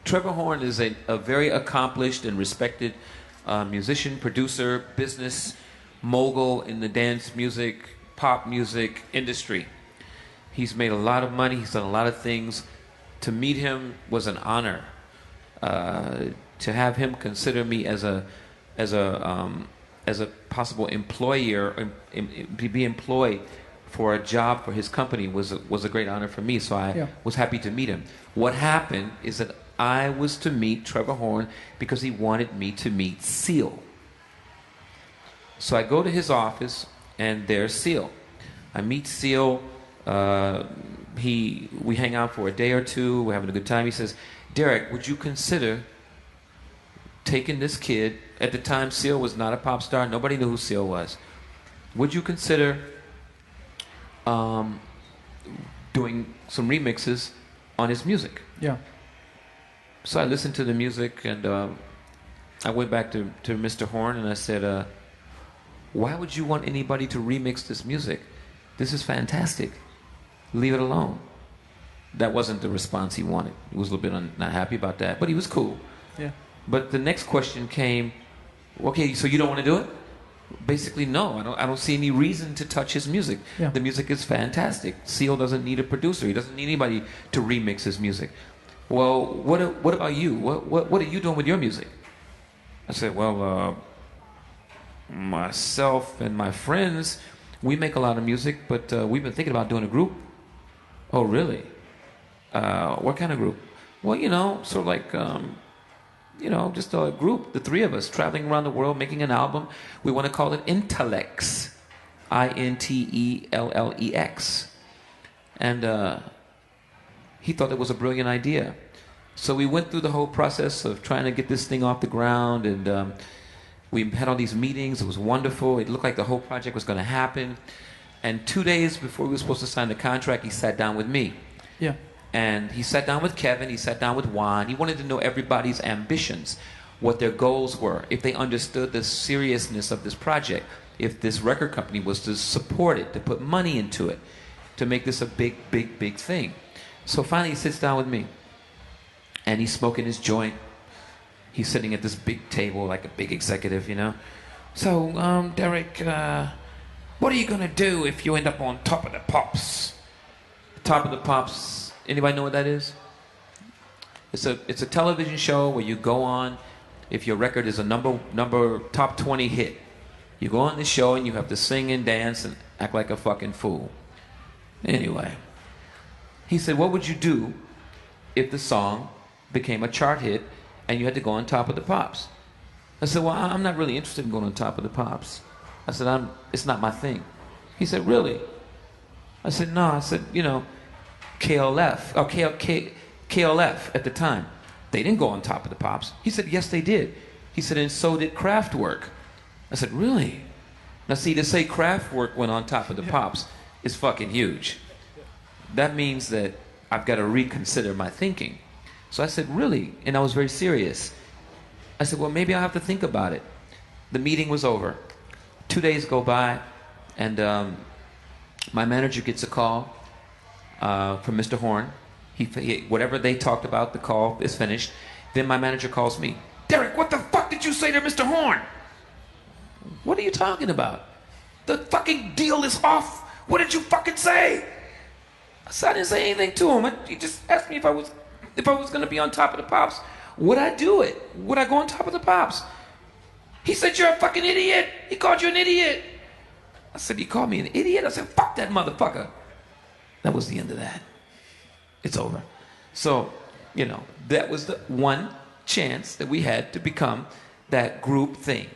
Trevor Horn is a very accomplished and respected musician, producer, business mogul in the dance music, pop music industry. He's made a lot of money. He's done a lot of things. To meet him was an honor. To have him consider me as a possible employer, be employed for a job for his company was a great honor for me. So I was happy to meet him. What happened is that I was to meet Trevor Horn because he wanted me to meet Seal. So I go to his office, and there's Seal. I meet Seal. We hang out for a day or two. We're having a good time. He says, "Derrick, would you consider taking this kid?" At the time, Seal was not a pop star. Nobody knew who Seal was. "Would you consider doing some remixes on his music?" Yeah. So I listened to the music, and I went back to Mr. Horn, and I said, "Why would you want anybody to remix this music? This is fantastic. Leave it alone." That wasn't the response he wanted. He was a little bit not happy about that, but he was cool. Yeah. But the next question came, "Okay, so you don't want to do it?" Basically, no. I don't see any reason to touch his music. Yeah. The music is fantastic. Seal doesn't need a producer. He doesn't need anybody to remix his music. "Well, what about you? What are you doing with your music?" I said, "Well, myself and my friends, we make a lot of music, but we've been thinking about doing a group." "Oh, really? What kind of group?" "Well, sort of like, just a group, the three of us, traveling around the world, making an album. We want to call it Intellex, Intelllex." And he thought it was a brilliant idea. So we went through the whole process of trying to get this thing off the ground, and we had all these meetings. It was wonderful. It looked like the whole project was going to happen. And 2 days before we were supposed to sign the contract, he sat down with me. Yeah. And he sat down with Kevin, he sat down with Juan. He wanted to know everybody's ambitions, what their goals were, if they understood the seriousness of this project, if this record company was to support it, to put money into it, to make this a big, big, big thing. So finally he sits down with me, and he's smoking his joint. He's sitting at this big table like a big executive, "So, Derrick, what are you going to do if you end up on Top of the Pops?" Top of the Pops, anybody know what that is? It's a television show where you go on if your record is a number top 20 hit. You go on the show and you have to sing and dance and act like a fucking fool. Anyway, he said, "What would you do if the song became a chart hit and you had to go on Top of the Pops?" I said, "Well, I'm not really interested in going on Top of the Pops." I said, "It's not my thing." He said, "Really?" I said, "No." I said, KLF at the time, they didn't go on Top of the Pops. He said, "Yes, they did." He said, "And so did Kraftwerk." I said, "Really?" Now see, to say Kraftwerk went on Top of the Pops is fucking huge. That means that I've got to reconsider my thinking. So I said, "Really?" And I was very serious. I said, "Well, maybe I'll have to think about it." The meeting was over. 2 days go by, and my manager gets a call from Mr. Horn. Whatever they talked about, the call is finished. Then my manager calls me. "Derrick, what the fuck did you say to Mr. Horn?" "What are you talking about?" "The fucking deal is off. What did you fucking say?" I said, "I didn't say anything to him. He just asked me if I was going to be on Top of the Pops. Would I do it? Would I go on Top of the Pops?" He said, "You're a fucking idiot. He called you an idiot." I said, "He called me an idiot?" I said, "Fuck that motherfucker." That was the end of that. It's over. So, that was the one chance that we had to become that group thing.